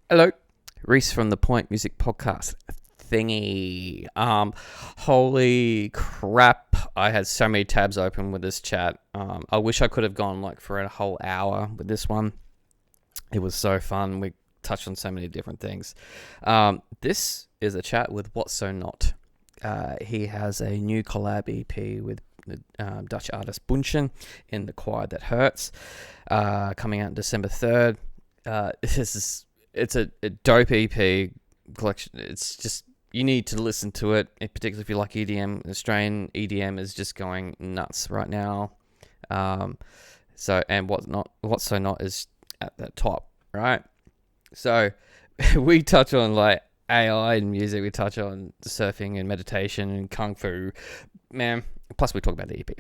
Hello, Reese from the Point Music Podcast thingy. Holy crap! I had so many tabs open with this chat. I wish I could have gone like for a whole hour with this one. It was so fun. We touched on so many different things. This is a chat with What's So Not. He has a new collab EP with the Dutch artist BUUNSHIN in The Quiet That Hurts, coming out December 3rd. It's a dope EP collection. It's just, you need to listen to it, particularly if you like EDM. Australian EDM is just going nuts right now. And What's So Not is at the top, right? So we touch on like AI and music. We touch on surfing and meditation and kung fu, man. Plus we talk about the EP.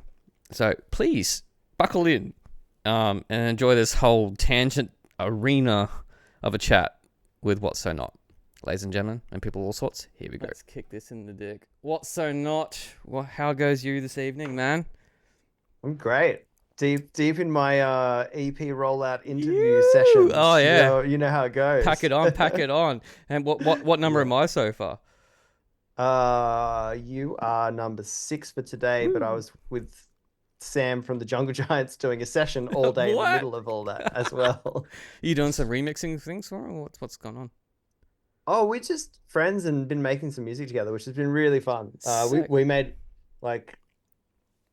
So please buckle in and enjoy this whole tangent arena of a chat with What's So Not. Ladies and gentlemen, and people of all sorts, here we go. Let's kick this in the dick. What's So Not? How goes you this evening, man? I'm great. Deep in my EP rollout interview sessions. Oh yeah. You know how it Pack goes. it on, pack it on. And what number Yeah. am I so far? You are number 6 for today, but I Woo. was with Sam from the Jungle Giants doing a session all day in the What? middle of all that as well. You doing some remixing things for him? What's going on? Oh, we're just friends and been making some music together, which has been really fun. We Sick. we made like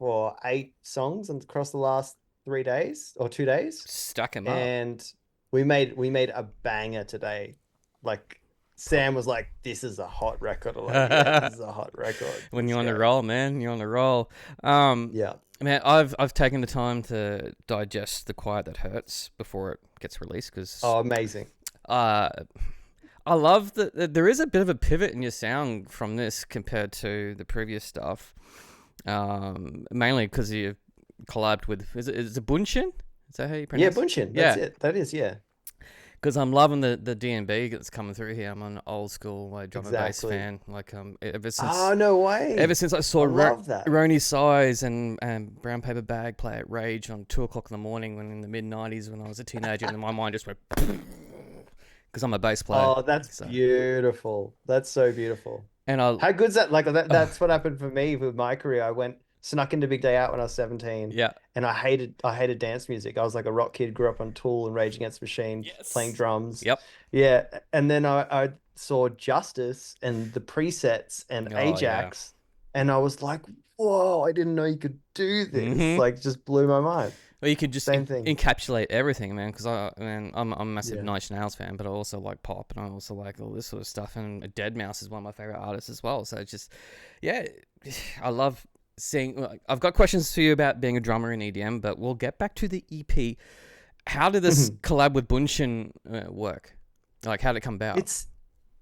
8 songs across the last 3 days or 2 days. Stack him up. And we made a banger today. Like Sam was like, "This is a hot record." I'm like, "Yeah, this is a hot record. When Let's you're on the go." roll, man, you're on the roll. Um, Yeah. Man, I've taken the time to digest The Quiet That Hurts before it gets released because Oh, amazing. uh, I love that there is a bit of a pivot in your sound from this compared to the previous stuff. Mainly because you collabed with is it BUUNSHIN? Is that how you Yeah, pronounce it? Bunshin. That's Yeah, it. That is, yeah. because I'm loving the D&B that's coming through here. I'm an old school like drum and bass Exactly. fan. Like ever since Oh, no ever way. since I I saw love that. Ronnie Size and Brown Paper Bag play at Rage on 2 o'clock in the morning when in the mid '90s when I was a teenager, and my mind just went because I'm a bass player. Oh, that's So beautiful. That's so beautiful. and I How good's that? Like uh, that's what happened for me with my career. I went snuck into Big Day Out when I was 17 yeah, and I hated dance music. I was like a rock kid, grew up on Tool and Rage Against the Machine, playing yes, drums. yep, Yeah. And then I saw Justice and the presets and oh yeah. Ajax and I was like, whoa, I didn't know you could do this. Mm-hmm. Like just blew my mind. Well, you could just Same thing. encapsulate everything, man. Because I'm a massive Yeah. Nine Inch Nails fan, but I also like pop, and I also like all this sort of stuff. And Dead Mouse is one of my favorite artists as well. So it's just, yeah, I love seeing. Like, I've got questions for you about being a drummer in EDM, but we'll get back to the EP. How did this collab with Bunshin work? Like, how did it come about? It's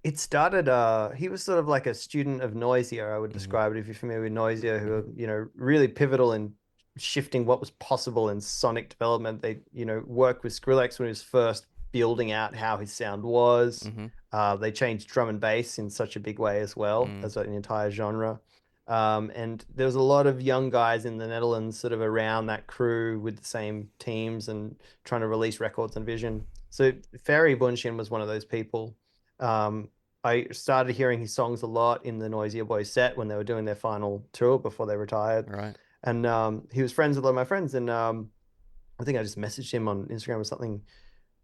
it started he was sort of like a student of Noisia, I would Mm-hmm. describe it if you're familiar with Noisia, who are, Mm-hmm. really pivotal in shifting what was possible in sonic development. They, worked with Skrillex when he was first building out how his sound was. Mm-hmm. They changed drum and bass in such a big way as well Mm. as an entire genre. And there was a lot of young guys in the Netherlands sort of around that crew with the same teams and trying to release records and vision. So Ferry Bunshin was one of those people. Um, I started hearing his songs a lot in the Noisier Boys set when they were doing their final tour before they retired. Right. And he was friends with a lot of my friends. And I think I just messaged him on Instagram or something.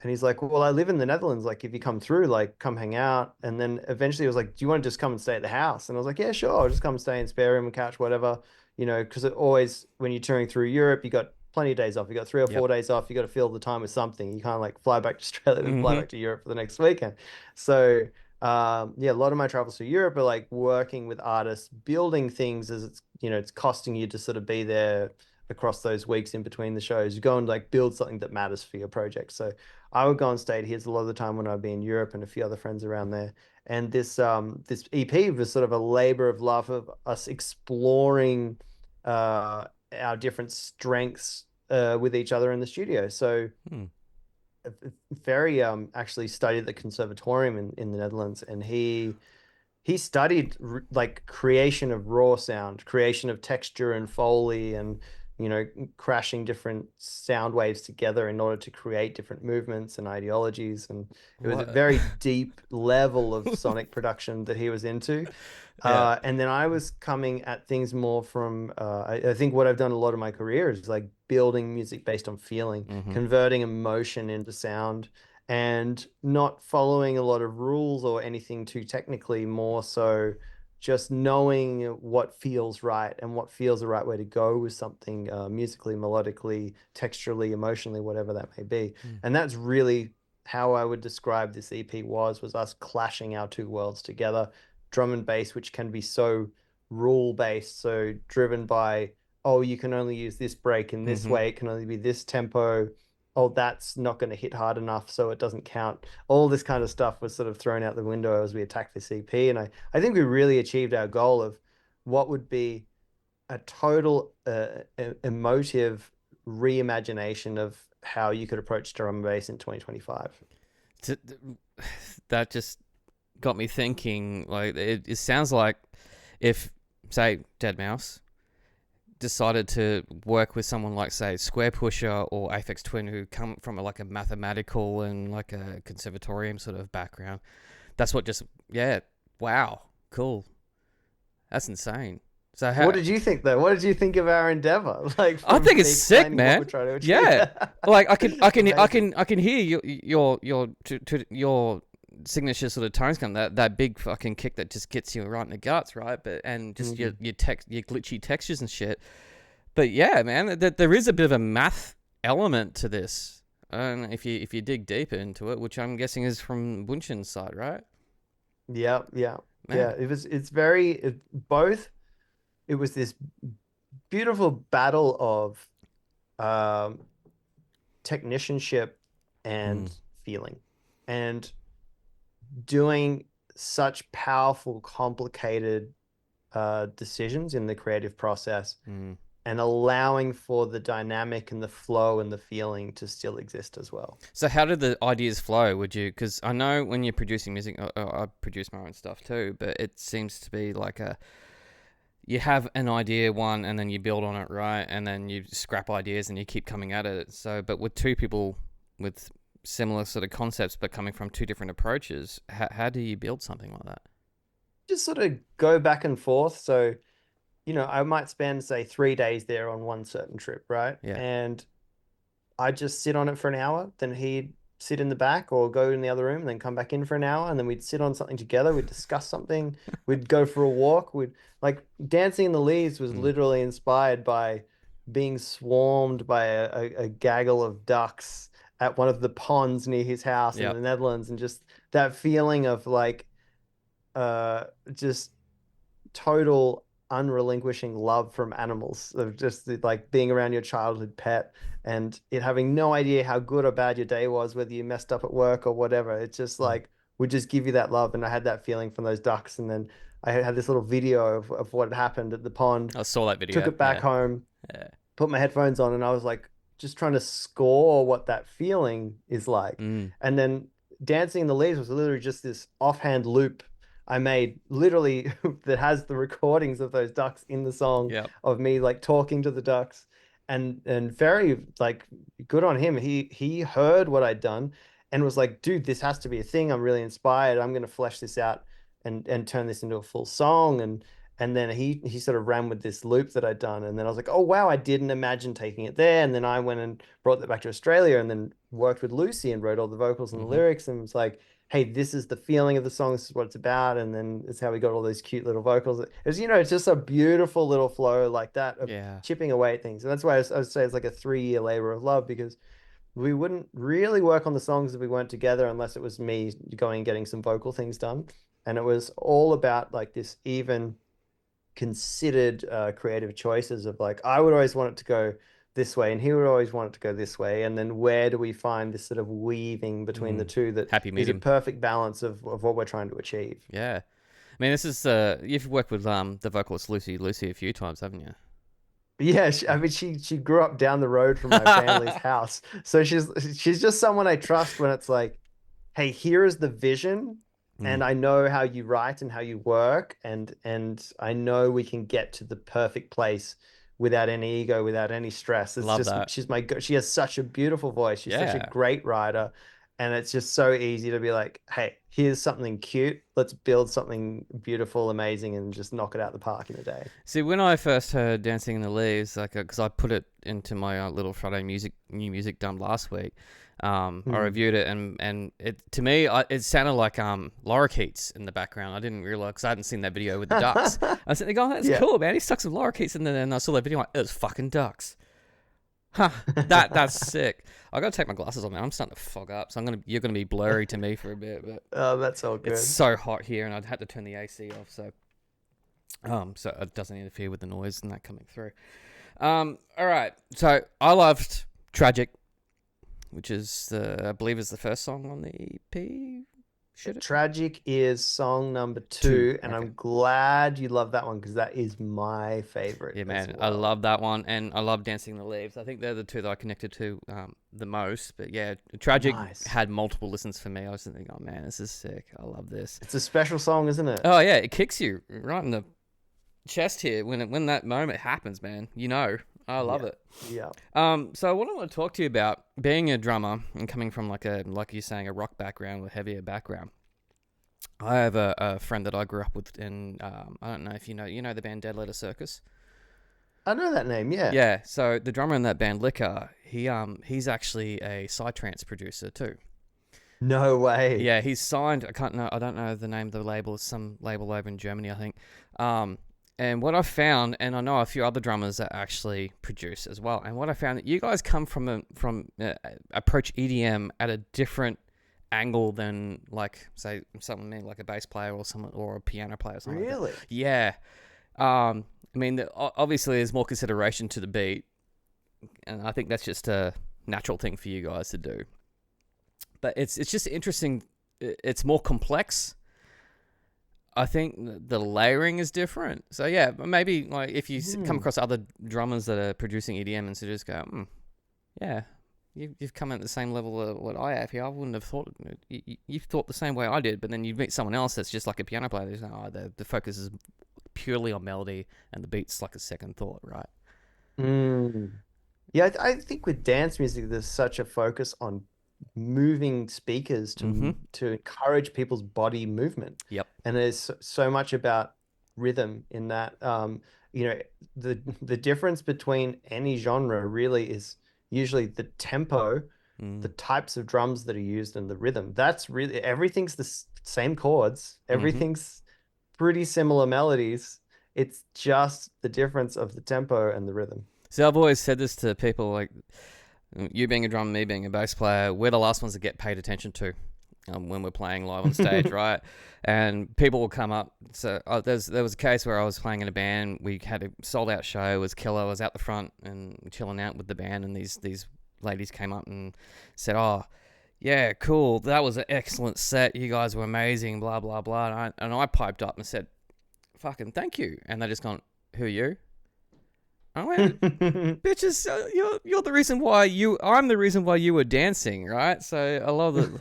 And he's like, well, I live in the Netherlands. Like, if you come through, like, come hang out. And then eventually he was like, do you want to just come and stay at the house? And I was like, yeah, sure. I'll just come and stay in spare room and couch, whatever. Because it always, when you're touring through Europe, you got plenty of days off. You got 3 or 4 Yep. days off. You got to fill the time with something. You can't like fly back to Australia and fly Mm-hmm. back to Europe for the next weekend. So, yeah, a lot of my travels through Europe are like working with artists, building things as it's costing you to sort of be there across those weeks in between the shows. You go and like build something that matters for your project. So I would go and stay at his a lot of the time when I'd be in Europe and a few other friends around there. And this EP was sort of a labor of love of us exploring our different strengths with each other in the studio. So Hmm. Ferry actually studied at the conservatorium in the Netherlands, and he studied like creation of raw sound, creation of texture and foley, and crashing different sound waves together in order to create different movements and ideologies. And it was a What? very deep level of sonic production that he was into. Yeah. And then I was coming at things more from, I think what I've done a lot of my career is like building music based on feeling, Mm-hmm. converting emotion into sound, and not following a lot of rules or anything too technically, more so just knowing what feels right and what feels the right way to go with something, musically, melodically, texturally, emotionally, whatever that may be. Mm. And that's really how I would describe this EP was us clashing our two worlds together. Drum and bass, which can be so rule based, so driven by, oh, you can only use this break in this Mm-hmm. way, it can only be this tempo. Oh, that's not going to hit hard enough, so it doesn't count. All this kind of stuff was sort of thrown out the window as we attacked the CP. And I think we really achieved our goal of what would be a total emotive reimagination of how you could approach drum and bass in 2025. That just got me thinking. Like, it sounds like if, say, Dead Mouse decided to work with someone like, say, Square Pusher or Aphex Twin, who come from like a mathematical and like a conservatorium sort of background. That's what just, yeah, wow, cool. That's insane. So What how, did you think though? What did you think of our endeavor? Like I from think me it's sick, explaining what we're man. trying to achieve. Yeah, like Amazing. I can hear your signature sort of tones come, that big fucking kick that just gets you right in the guts, right? But and just Mhm. your glitchy textures and shit. But yeah, man, there is a bit of a math element to this. If you dig deeper into it, which I'm guessing is from BUUNSHIN's side, right? Yeah, yeah, yeah. Man. It's very both. It was this beautiful battle of um, technicianship Mm, and feeling, and doing such powerful, complicated decisions in the creative process, mm. and allowing for the dynamic and the flow and the feeling to still exist as well. So how did the ideas flow? Would you? Because I know when you're producing music, I produce my own stuff too, but it seems to be like a you have an idea one and then you build on it, right? And then you scrap ideas and you keep coming at it. So, but with two people with similar sort of concepts but coming from two different approaches, how do you build something like that? Just sort of go back and forth. So, I might spend, say, 3 days there on one certain trip, right? Yeah. And I'd just sit on it for an hour. Then he'd sit in the back or go in the other room, and then come back in for an hour. And then we'd sit on something together. We'd discuss something. We'd go for a walk. We'd like Dancing in the Leaves was Mm. literally inspired by being swarmed by a gaggle of ducks at one of the ponds near his house in Yep. the Netherlands. And just that feeling of like, just total unrelinquishing love from animals, of just like being around your childhood pet and it having no idea how good or bad your day was, whether you messed up at work or whatever. It's just Mm. like would just give you that love. And I had that feeling from those ducks. And then I had this little video of what had happened at the pond, I saw that took video. it back Yeah. home, Yeah. put my headphones on, and I was like just trying to score what that feeling is like. Mm. And then Dancing in the Leaves was literally just this offhand loop I made, literally that has the recordings of those ducks in the song, Yep. of me like talking to the ducks. And very like good on him. He heard what I'd done and was like, dude, this has to be a thing. I'm really inspired. I'm gonna flesh this out and turn this into a full song. And then he sort of ran with this loop that I'd done. And then I was like, oh, wow, I didn't imagine taking it there. And then I went and brought that back to Australia and then worked with Lucy and wrote all the vocals and the Mm-hmm. lyrics. And was like, hey, this is the feeling of the song. This is what it's about. And then it's how we got all those cute little vocals. It's just a beautiful little flow like that of Yeah. chipping away at things. And that's why I would say it's like a 3 year labor of love, because we wouldn't really work on the songs if we weren't together unless it was me going and getting some vocal things done. And it was all about like this even considered creative choices of like I would always want it to go this way and he would always want it to go this way, and then where do we find this sort of weaving between the Mm. two that Happy is a medium. perfect balance of what we're trying to achieve. Yeah. I mean, this is you've worked with the vocalist Lucy a few times, haven't you? Yeah, I mean, she grew up down the road from my family's house, so she's just someone I trust when it's like, hey, here is the vision, Mm. and I know how you write and how you work, and I know we can get to the perfect place without any ego, without any stress. It's Love just that. she has such a beautiful voice. She's such a Yeah. great writer, and it's just so easy to be like, hey, here's something cute. Let's build something beautiful, amazing, and just knock it out the park in a day. See, when I first heard Dancing in the Leaves, like, because I put it into my little Friday new music dump last week, I Hmm. reviewed it, and it to me, it sounded like lorikeets in the background. I didn't realize, because I hadn't seen that video with the ducks. I was sitting there going, that's Yeah. cool, man. He stuck some lorikeets in there, and I saw that video, like, it was fucking ducks. Huh, that's sick. I gotta take my glasses off, man. I'm starting to fog up, so you're gonna be blurry to me for a bit, but Oh, that's all it's good. so hot here, and I'd had to turn the AC off, so it doesn't interfere with the noise and that coming through. All right. So I loved Tragic, which is I believe is the first song on the EP. Should it? Tragic is song number Two. two, and Okay. I'm glad you love that one because that is my favorite Yeah, as man, I well. love that one, and I love Dancing in the Leaves. I think they're the two that I connected to the most. But yeah, Tragic Nice. had multiple listens for me. I was thinking, oh man, this is sick. I love this. It's a special song, isn't it? Oh yeah, it kicks you right in the chest here when that moment happens, man. I love Yeah. it. Yeah. So what I want to talk to you about, being a drummer and coming from like you're saying, a rock background with heavier background. I have a friend that I grew up with, and I don't know if you know the band Dead Letter Circus. I know that name, yeah. Yeah, so the drummer in that band, Liquor, he's actually a psytrance producer too. No way. Yeah, he's signed. I don't know the name of the label. It's some label over in Germany, I think. And what I found, and I know a few other drummers that actually produce as well. And what I found, that you guys come from approach EDM at a different angle than, like, say someone like a bass player or someone or a piano player or something like Really? that. Yeah. I mean, obviously there's more consideration to the beat, and I think that's just a natural thing for you guys to do. But it's just interesting. It's more complex. I think the layering is different. So yeah, maybe like if you come across other drummers that are producing EDM and so just go, yeah, you've come at the same level of what I have here. I wouldn't have thought you've thought the same way I did. But then you meet someone else that's just like a piano player. There's the focus is purely on melody and the beat's like a second thought, right? Mm. Yeah, I think with dance music, there's such a focus on moving speakers Mm-hmm. to encourage people's body movement, Yep. and there's so much about rhythm in that. You know, the difference between any genre really is usually the tempo, the Mm. types of drums that are used, and the rhythm. That's really everything's the same chords, Mm-hmm. everything's pretty similar melodies. It's just the difference of the tempo and the rhythm. So I've always said this to people, like, you being a drummer, me being a bass player, we're the last ones that get paid attention to when we're playing live on stage, right? And people will come up. So there was a case where I was playing in a band. We had a sold out show. It was killer. I was out the front and chilling out with the band, and these ladies came up and said, "Oh, yeah, cool. That was an excellent set. You guys were amazing. Blah blah blah." And I piped up and said, "Fucking thank you." And they just gone, "Who are you?" I went, bitches, you're the reason why I'm the reason why you were dancing, right? So a lot of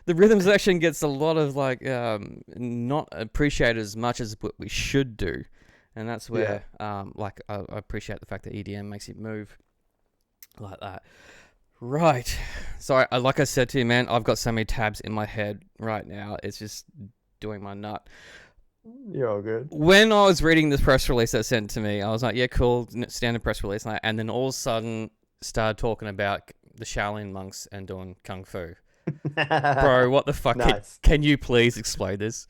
the rhythm section gets a lot of like not appreciated as much as what we should do, and that's Yeah. where like I appreciate the fact that EDM makes it move like that. Right. So like I said to you, man, I've got so many tabs in my head right now. It's just doing my nut. You're all good. When I was reading this press release that sent to me, I was like, yeah, cool, standard press release. And then all of a sudden started talking about the Shaolin monks and doing Kung Fu. Bro, what the fuck? Nice. Can you please explain this?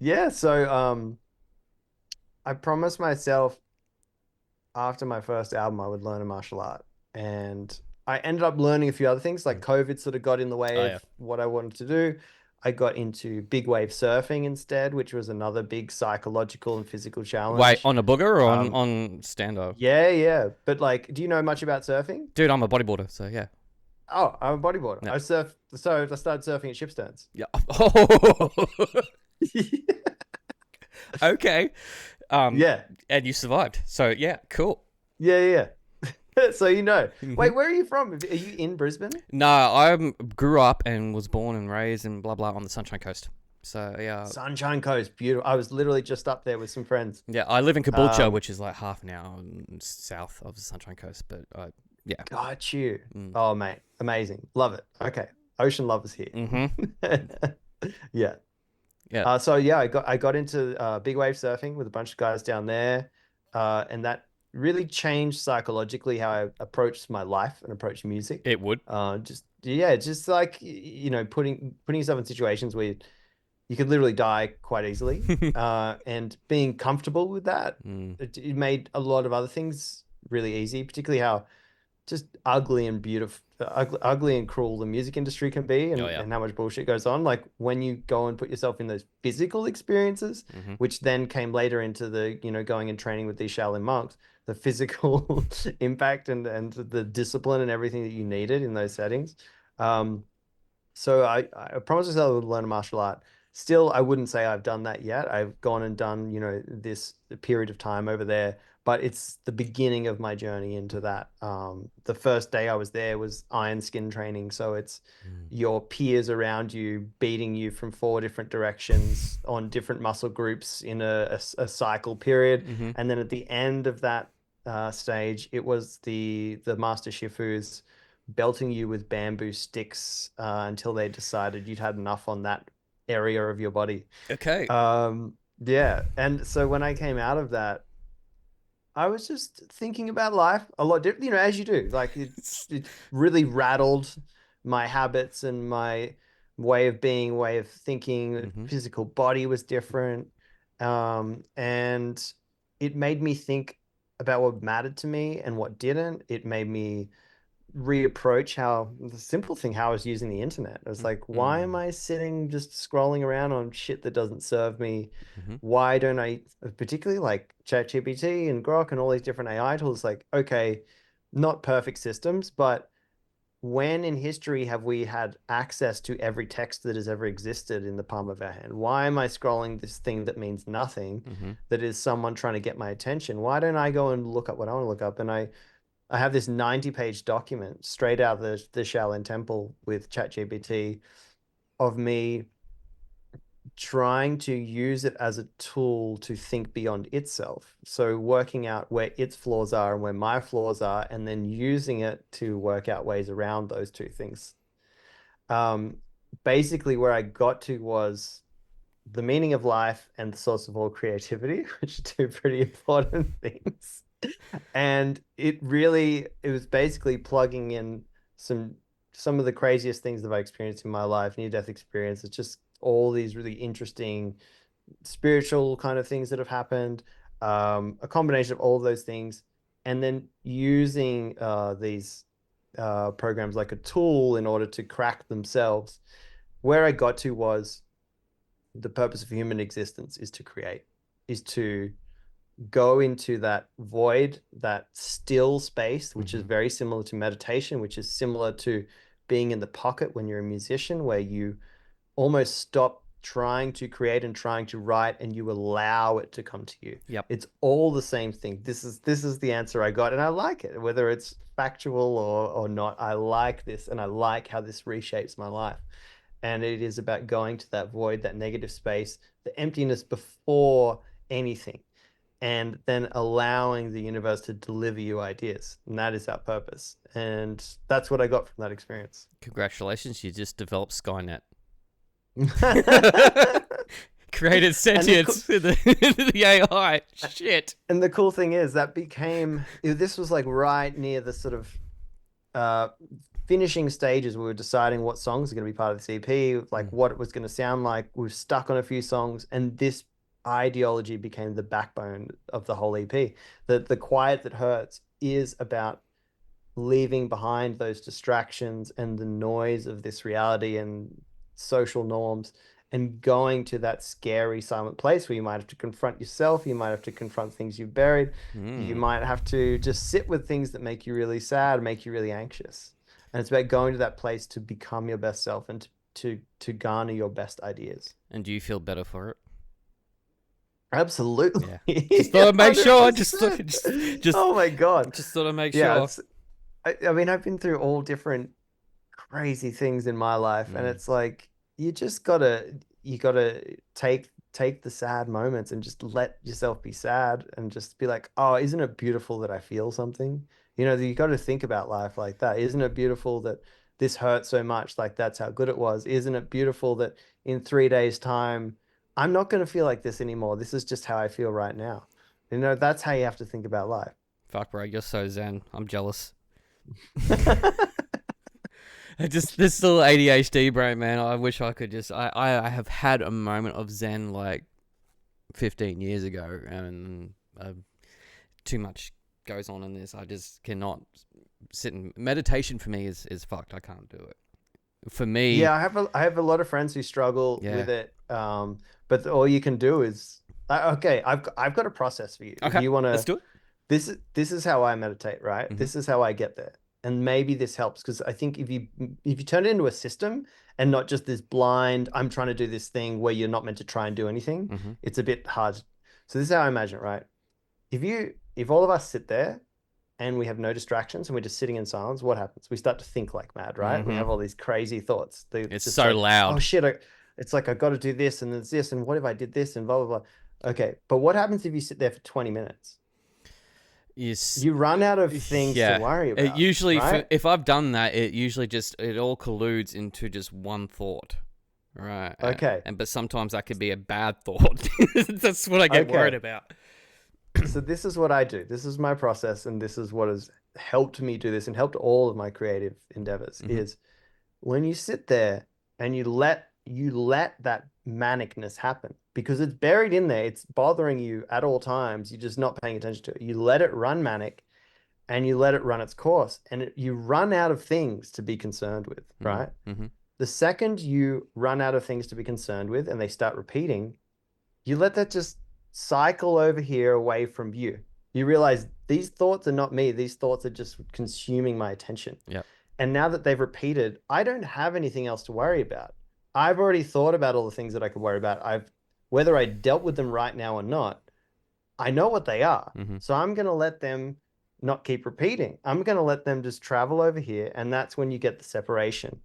Yeah, so I promised myself after my first album I would learn a martial art. And I ended up learning a few other things, like COVID sort of got in the way Oh, of yeah. what I wanted to do. I got into big wave surfing instead, which was another big psychological and physical Wait, challenge. on a booger or Um, on stand-up? yeah, yeah. But like, do you know much about surfing? Dude, I'm a bodyboarder, so yeah. Oh, I'm a bodyboarder. Yeah. I surf, so I started surfing at ship sterns. Yeah. Oh, okay. Yeah, And you survived. So, yeah, cool. yeah, yeah. So you know. Hmm. Wait, where are you from? Are you in Brisbane? No, I grew up and was born and raised and blah, blah on the Sunshine Coast. So yeah, Sunshine Coast, beautiful. I was literally just up there with some friends. yeah. I live in Caboolture, Um, which is like half an hour south of the Sunshine Coast, but yeah. got you. Mm. Oh, mate, amazing. Love it. Okay, ocean lovers here. Mm-hmm. Yeah. Yeah. So yeah, I got into big wave surfing with a bunch of guys down there, and that really changed psychologically how I approached my life and approached music. It would. Just yeah, just like putting yourself in situations where you could literally die quite easily, and being comfortable with that, Mm. it made a lot of other things really easy, particularly how just ugly and beautiful, ugly and cruel the music industry can be, Oh and, yeah. and how much bullshit goes on. Like when you go and put yourself in those physical experiences, Mm-hmm. which then came later into the, going and training with these Shaolin monks, the physical impact and the discipline and everything that you needed in those settings. Um, so I promised myself I would learn a martial art. Still, I wouldn't say I've done that yet. I've gone and done, this period of time over there, but it's the beginning of my journey into that. The first day I was there was iron skin training. So it's Mm. your peers around you beating you from four different directions on different muscle groups in a cycle period. Mm-hmm. And then at the end of that stage, it was the master Shifu's belting you with bamboo sticks until they decided you'd had enough on that area of your body. Okay. Yeah. And so when I came out of that, I was just thinking about life a lot different, as you do. Like it really rattled my habits and my way of being, way of thinking. Mm-hmm. Physical body was different. And it made me think about what mattered to me and what didn't. It made me reapproach how the simple thing how I was using the internet. I was like, why am Mm-hmm. I sitting just scrolling around on shit that doesn't serve me? Mm-hmm. Why don't I, particularly like ChatGPT and Grok and all these different AI tools, like, okay, not perfect systems, but when in history have we had access to every text that has ever existed in the palm of our hand? Why am I scrolling this thing that means nothing, Mm-hmm. that is someone trying to get my attention? Why don't I go and look up what I want to look up? And I have this 90-page document straight out of the Shaolin Temple with ChatGPT of me trying to use it as a tool to think beyond itself. So working out where its flaws are and where my flaws are, and then using it to work out ways around those two things. Um, Basically, where I got to was the meaning of life and the source of all creativity, which are two pretty important things. And it was basically plugging in some some of the craziest things that I experienced in my life, near death experience. It's just all these really interesting spiritual kind of things that have happened, a combination of all of those things, and then using these programs like a tool in order to crack themselves. Where I got to was the purpose of human existence is to create, is to go into that void, that still space, which is Mm-hmm. very similar to meditation, which is similar to being in the pocket when you're a musician, where you almost stop trying to create and trying to write and you allow it to come to you. Yep. It's all the same thing. This is the answer I got, and I like it, whether it's factual or not. I like this, and I like how this reshapes my life. And it is about going to that void, that negative space, the emptiness before anything, and then allowing the universe to deliver you ideas. And that is our purpose. And that's what I got from that experience. Congratulations, you just developed Skynet. and Created sentience in the AI. Shit. and the cool thing is that this was like right near the sort of uh finishing stages. We were deciding what songs are going to be part of this EP, like Mm. what it was going to sound like. We've stuck on a few songs, and this ideology became the backbone of the whole EP. The Quiet That Hurts is about leaving behind those distractions and the noise of this reality and social norms, and going to that scary silent place where you might have to confront yourself, you might have to confront things you've buried, you Mm. might have to just sit with things that make you really sad, make you really anxious. And it's about going to that place to become your best self and to garner your best ideas. And do you feel better for it? Absolutely. Yeah. Just thought I'd make sure. Just, 100%. just, Oh my God. just thought I'd make Yeah, sure. I mean, I've been through all different crazy things in my life, and Mm. it's like you just gotta. you got to take the sad moments and just let yourself be sad and just be like, oh, isn't it beautiful that I feel something? You know, you got to think about life like that. Isn't it beautiful that this hurt so much? Like that's how good it was. Isn't it beautiful that in 3 days' time, I'm not going to feel like this anymore. This is just how I feel right now. You know, that's how you have to think about life. Fuck, bro, you're so zen. I'm jealous. Just this little ADHD brain, man. I wish I could just. I have had a moment of zen like 15 years ago, and too much goes on in this. I just cannot sit in meditation. For me is fucked. I can't do it. For me, Yeah, I have a lot of friends who struggle yeah. with it. But all you can do is okay. I've got a process for you. If Okay, you want let's to, do it. this is how I meditate, right? Mm-hmm. This is how I get there, and maybe this helps because I think if you turn it into a system and not just this blind, I'm trying to do this thing where you're not meant to try and do anything, Mm-hmm. it's a bit hard. So this is how I imagine it, right? If all of us sit there and we have no distractions and we're just sitting in silence, what happens? We start to think like mad, right? We Mm-hmm. have all these crazy thoughts. They It's just so like, oh loud. shit, it's like I got to do this and there's this and what if I did this and blah blah blah. Okay, but what happens if you sit there for 20 minutes? Yes. You run out of things to Yeah. worry It about, usually, right? if I've done that, it usually just it all colludes into just one thought, right? Okay. And but sometimes that could be a bad thought. That's what I get worried Okay. about. So this is what I do. This is my process and this is what has helped me do this and helped all of my creative endeavors Mm-hmm. is when you sit there and you let that manicness happen because it's buried in there, it's bothering you at all times, you're just not paying attention to it. You let it run manic and you let it run its course and you run out of things to be concerned with, right? Mm-hmm. Mm-hmm. The second you run out of things to be concerned with and they start repeating, you let that just cycle over here away from you. You realize these thoughts are not me, these thoughts are just consuming my attention. Yep. And now that they've repeated, I don't have anything else to worry about. I've already thought about all the things that I could worry about. Whether I dealt with them right now or not, I know what they are. Mm-hmm. So I'm going to let them not keep repeating. I'm going to let them just travel over here. And that's when you get the separation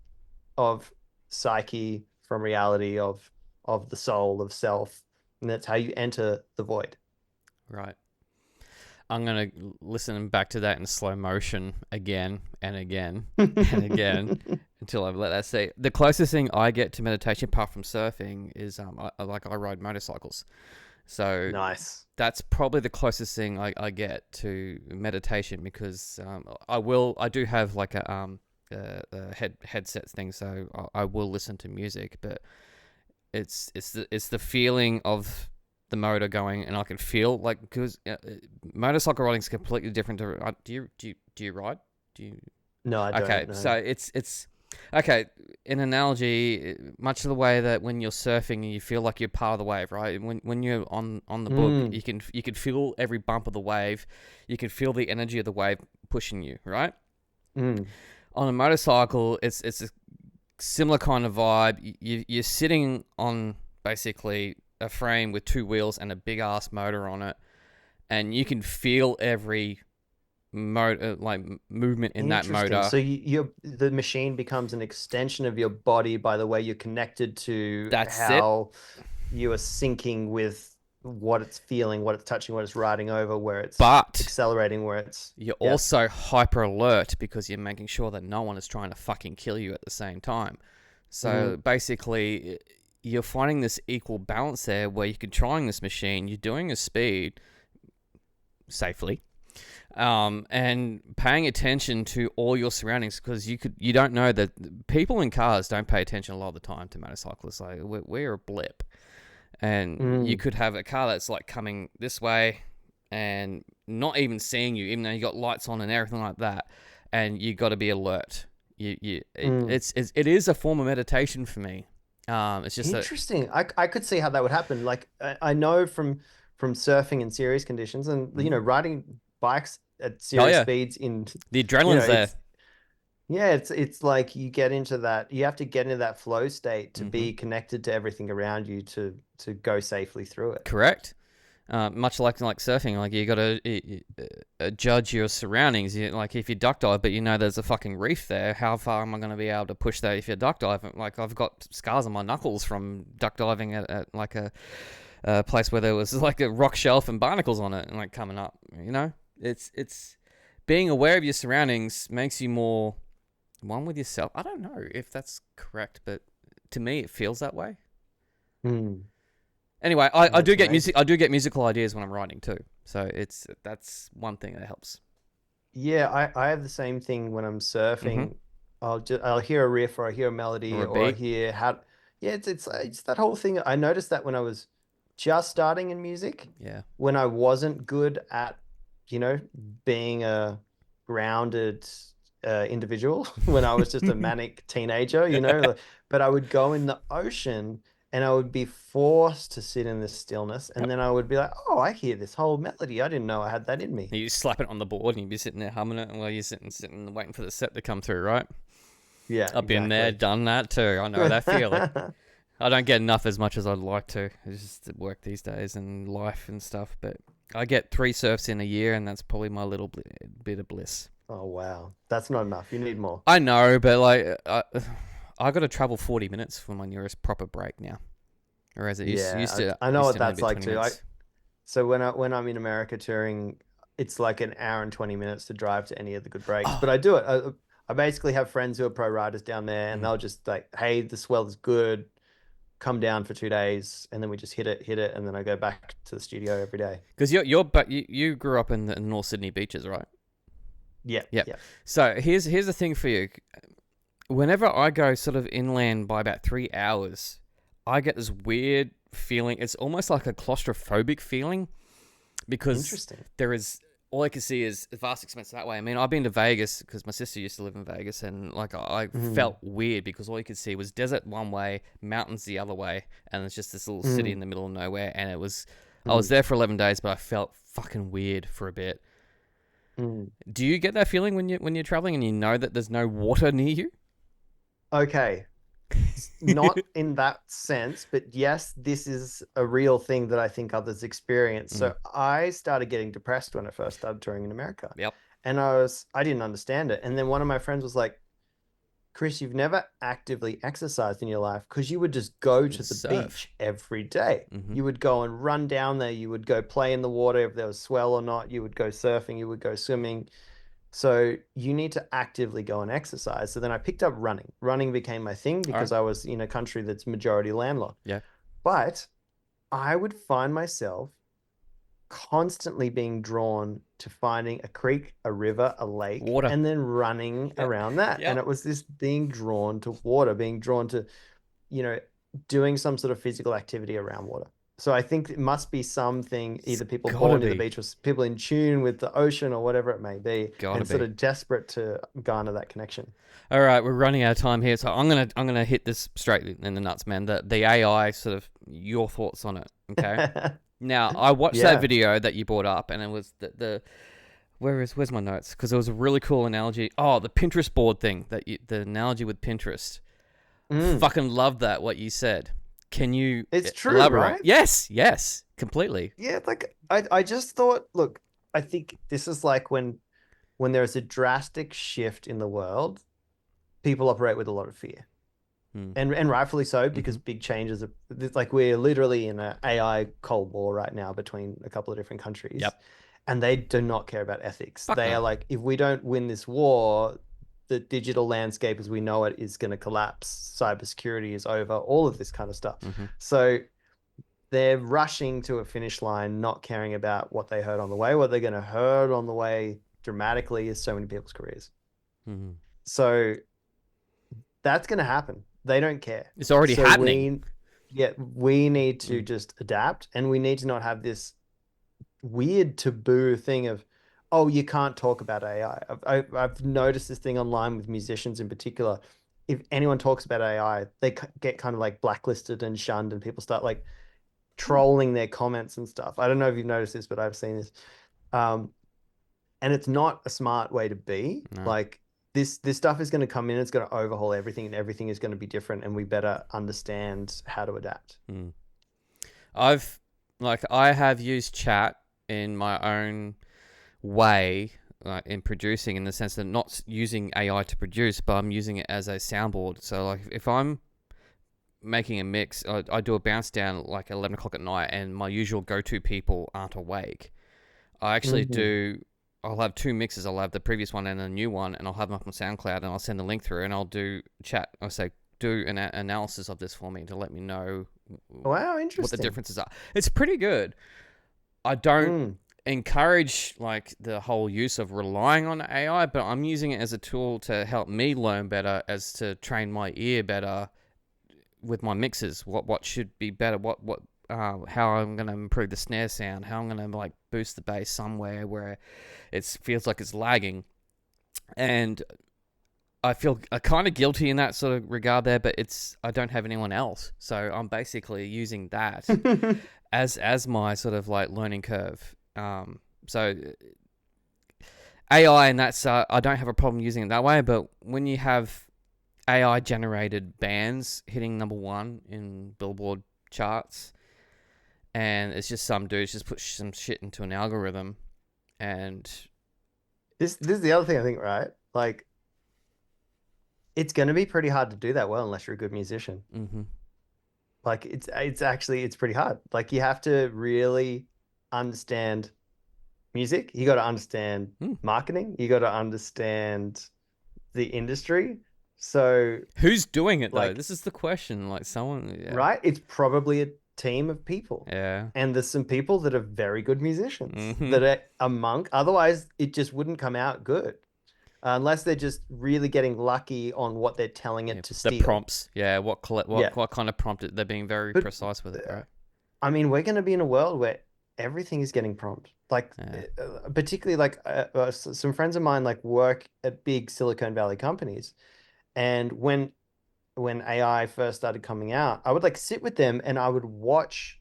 of psyche from reality, of the soul, of self. And that's how you enter the void. Right. I'm gonna listen back to that in slow motion again and again and again until I let that say. The closest thing I get to meditation, apart from surfing, is I ride motorcycles. So Nice. that's probably the closest thing I get to meditation because I do have like a headset thing, so I will listen to music, but it's the feeling of the motor going, and I can feel like because motorcycle riding is completely different to. Do you ride? Do you? No, I Okay, don't so know. it's okay. In analogy, much of the way that when you're surfing, you feel like you're part of the wave, right? When you're on the book, Mm, you can feel every bump of the wave, you can feel the energy of the wave pushing you, right? mm. On a motorcycle, it's a similar kind of vibe. You're sitting on basically a frame with two wheels and a big ass motor on it, and you can feel every motor like movement in that Interesting. motor. So the machine becomes an extension of your body by the way you're connected to That's it. how you are syncing with what it's feeling, what it's touching, what it's riding over, where it's But accelerating, where it's you're yes. also hyper alert because you're making sure that no one is trying to fucking kill you at the same time. So Mm, basically, you're finding this equal balance there where you're controlling this machine, you're doing a speed safely, and paying attention to all your surroundings because you don't know that people in cars don't pay attention a lot of the time to motorcyclists. Like we're a blip, and you mm. could have a car that's like coming this way and not even seeing you, even though you got lights on and everything like that, and you got to be alert. Mm. It is a form of meditation for me. It's just that. Interesting. I could see how that would happen. Like I know from surfing in serious conditions and Mhm. riding bikes at Oh serious yeah, speeds in the adrenaline's there. it's yeah, it's like you get into that you have to get into that flow state to Hmm. be connected to everything around you to go safely through it. Correct. Much like surfing, like you got to judge your surroundings. Like if you duck dive, but you know there's a fucking reef there, how far am I going to be able to push that if you duck dive? Like I've got scars on my knuckles from duck diving at like a place where there was like a rock shelf and barnacles on it, and like coming up. You know, it's being aware of your surroundings makes you more one with yourself. I don't know if that's correct, but to me it feels that way. Hmm. Anyway, I do That's get amazing. music. I do get musical ideas when I'm writing too. So that's one thing that helps. Yeah, I have the same thing when I'm Mm-hmm. surfing. I'll hear a riff or I hear a Or melody a or I beat. hear how yeah, it's that whole thing. I noticed that when I was just starting in music, Yeah. when I wasn't good at, you know, being a grounded individual, when I was just a manic teenager, you know, but I would go in the ocean and I would be forced to sit in this stillness, and Yep. then I would be like, oh, I hear this whole melody. I didn't know I had that in me. You just slap it on the board and you'd be sitting there humming it while you're sitting waiting for the set to come through, right? Yeah, I've been there, exactly. done that too. I know that feeling. I don't get enough as much as I'd like to. It's just at work these days and life and stuff. But I get 3 surfs in a year, and that's probably my little bit of bliss. Oh wow, that's not enough. You need more. I know, but like I got to travel 40 minutes for my nearest proper break now, whereas it Yeah, I know used what to only that's be like 20 too. minutes. So when I'm in America touring, it's like an hour and 20 minutes to drive to any of the good breaks. But Oh, I do it. I basically have friends who are pro riders down there, and mm. they'll just like, hey, the swell is good. Come down for 2 days, and then we just hit it, and then I go back to the studio every day. Because you grew up in the North Sydney beaches, right? Yeah, Yep. yeah. So here's the thing for you. Whenever I go sort of inland by about 3 hours, I get this weird feeling. It's almost like a claustrophobic feeling because Interesting. there is all I can see is vast expanse that way. I mean, I've been to Vegas because my sister used to live in Vegas, and like I Mm, felt weird because all you could see was desert one way, mountains the other way, and it's just this little city in mm, the middle of nowhere. And I was mm, there for 11 days, but I felt fucking weird for a bit. mm. Do you get that feeling when you're traveling and you know that there's no water near you? Okay. Not in that sense, but yes, this is a real thing that I think others experience. Mm, So I started getting depressed when I first started touring in America, yep. and I didn't understand it. And then one of my friends was like, Chris, you've never actively exercised in your life because you would just go to the Surf. beach every day. Mm-hmm. You would go and run down there. You would go play in the water if there was swell or not. You would go surfing. You would go swimming. So you need to actively go and exercise. So then I picked up running. Running became my thing All because right. I was in a country that's majority landlocked. Yeah. But I would find myself constantly being drawn to finding a creek, a river, a lake, Water. and then running Yeah. around that. And Yep. it was this being drawn to water, being drawn to, you know, doing some sort of physical activity around water. So I think it must be something It's either people gotta born near the be. beach or people in tune with the ocean or whatever it may be, Gotta and sort be. of desperate to garner that connection. All right, we're running out of time here, so I'm gonna hit this straight in the nuts, man. The AI sort of your thoughts on it. Okay. Now I watched that Yeah. video that you brought up, and it was the where's my notes? Because it was a really cool analogy. Oh, the Pinterest board thing the analogy with Pinterest. Mm. Fucking love that what you said. Can you It's true, elaborate? right? Yes, yes, completely. Yeah, like I just thought, look, I think this is like when there is a drastic shift in the world, people operate with a lot of fear. Hmm. And rightfully so, Mm-hmm. because big changes are it's like we're literally in an AI Cold War right now between a couple of different countries, Yep. and they do not care about ethics. Fuck They no. are like, if we don't win this war, the digital landscape as we know it is going to collapse. Cybersecurity is over, all of this kind of stuff. Mm-hmm. So they're rushing to a finish line, not caring about what they heard on the way. What they're going to hurt on the way dramatically is so many people's careers. Mm-hmm. So that's going to happen. They don't care. It's already So happening. we need to Mm. just adapt, and we need to not have this weird taboo thing of, oh, you can't talk about AI. I've noticed this thing online with musicians in particular. If anyone talks about AI, they get kind of like blacklisted and shunned, and people start like trolling their comments and stuff. I don't know if you've noticed this, but I've seen this. Um, and it's not a smart way to be. No. Like this stuff is going to come in, it's going to overhaul everything, and everything is going to be different, and we better understand how to adapt. Mm. I've Like I have used chat in my own way, in producing, in the sense that not using AI to produce, but I'm using it as a soundboard. So like if I'm making a mix, I do a bounce down like 11 o'clock at night, and my usual go-to people aren't awake. I actually Hmm. do. I'll have two mixes. I'll have the previous one and a new one, and I'll have them up on SoundCloud, and I'll send the link through, and I'll do chat. I'll say, do an analysis of this for me to let me know Wow, what the interesting. differences are. It's pretty good. I don't Mm. encourage like the whole use of relying on AI, but I'm using it as a tool to help me learn better, as to train my ear better with my mixes. What should be better? What how I'm gonna improve the snare sound? How I'm gonna like boost the bass somewhere where it feels like it's lagging. And I feel kind of guilty in that sort of regard there, but I don't have anyone else, so I'm basically using that as my sort of like learning curve. So AI, and that's I don't have a problem using it that way. But when you have AI generated bands hitting number one in Billboard charts, and it's just some dudes just put some shit into an algorithm, and This is the other thing I think, right? Like it's going to be pretty hard to do that well unless you're a good musician. mm-hmm. Like it's actually it's pretty hard. Like you have to really understand music. You got to understand Mm. marketing. You got to understand the industry. So Who's doing it though? like This is the question. Like someone, yeah, right, it's probably a team of people. yeah, And there's some people that are very good musicians mm-hmm. that are among, otherwise it just wouldn't come out good. Unless they're just really getting lucky on what they're telling Yeah, it to the steal. prompts. Yeah, Yeah. what kind of prompt? They're being very But precise with it, right? I mean, we're going to be in a world where everything is getting prompt. Like, Yeah. particularly like some friends of mine like work at big Silicon Valley companies. And when AI first started coming out, I would like sit with them and I would watch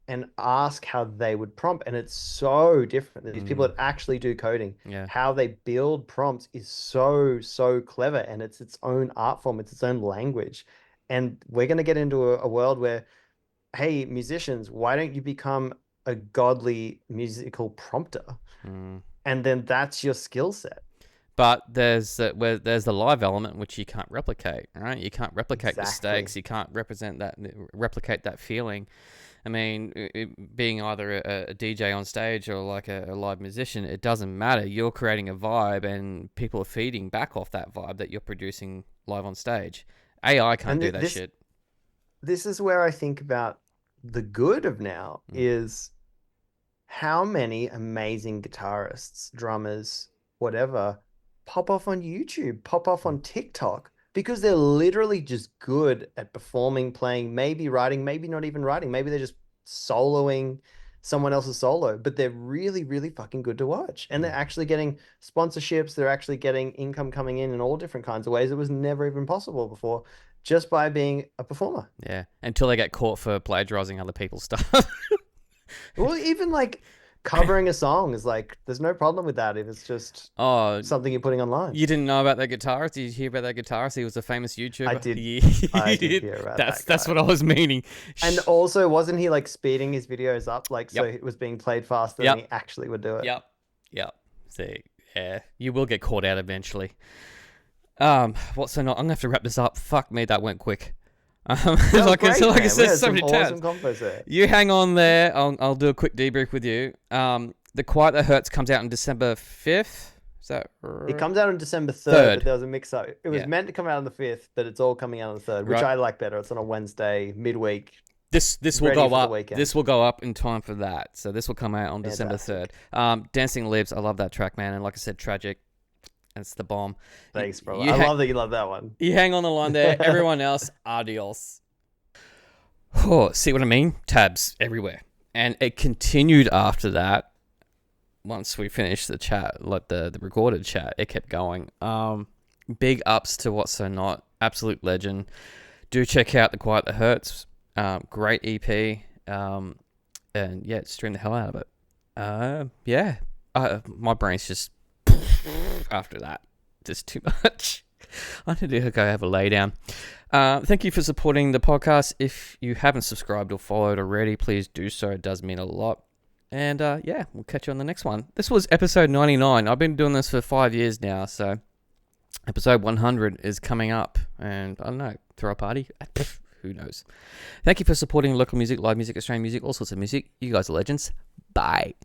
and ask how they would prompt. And it's so different. These people Mm, that actually do coding, yeah. how they build prompts is so, so clever. And it's its own art form, it's its own language. And we're going to get into a world where, hey, musicians, why don't you become a godly musical prompter? Mm. And then that's your skill set. But there's the live element which you can't replicate, right? You can't replicate mistakes. Exactly. You can't replicate that feeling. I mean, being either a DJ on stage or like a live musician, it doesn't matter. You're creating a vibe, and people are feeding back off that vibe that you're producing live on stage. AI can't And do that this shit. this is where I think about the good of now Mm. is how many amazing guitarists, drummers, whatever, pop off on YouTube, pop off Mm. on TikTok because they're literally just good at performing, playing, maybe writing, maybe not even writing, maybe they're just soloing someone else's solo, but they're really, really fucking good to watch. And they're Mm. actually getting sponsorships, they're actually getting income coming in all different kinds of ways. It was never even possible before just by being a performer. Yeah, until they get caught for plagiarizing other people's stuff. Well, even like covering a song is like, there's no problem with that if it's just Oh, something you're putting online. you didn't know about that guitarist? Did you hear about that guitarist? He was a famous I YouTuber. did, Yeah, I you did did. hear about That's that that's guy. what I was meaning. And also, wasn't he like speeding his videos up, like so Yep, it was being played faster than yep, he actually would do it? yep, yep. See, yeah, you will get caught out eventually. What's so not? I'm gonna have to wrap this up. Fuck me, that went quick. That was Like I said, great, like I man. We said, had so some many awesome times. combos there. You hang on there. I'll do a quick debrief with you. The Quiet That Hurts comes out on December 5th. Is that It right? comes out on December 3rd, but Third? there was a mix up. It was Yeah. meant to come out on the 5th, but it's all coming out on the 3rd, which Right. I like better. It's on a Wednesday, midweek, This will ready go for the up. This weekend. will go up in time for that. So this will come out on December 3rd. Fantastic. Dancing Lips. I love that track, man. And like I said, tragic. It's the bomb. You, Thanks, bro. you, I ha- love that you love that one. you hang on the line there. Everyone else, adios. Oh, see what I mean? Tabs everywhere. And it continued after that. Once we finished the chat, like the recorded chat, it kept going. Big ups to What's So Not. Absolute legend. Do check out The Quiet That Hurts. Great EP. And yeah, stream the hell out of it. Yeah. My brain's just after that. Just too much. I need to go have a lay down. Thank you for supporting the podcast. If you haven't subscribed or followed already, please do so. It does mean a lot. And yeah, we'll catch you on the next one. This was episode 99. I've been doing this for 5 years now, so episode 100 is coming up. And I don't know, throw a party? Who knows? Thank you for supporting local music, live music, Australian music, all sorts of music. You guys are legends. Bye.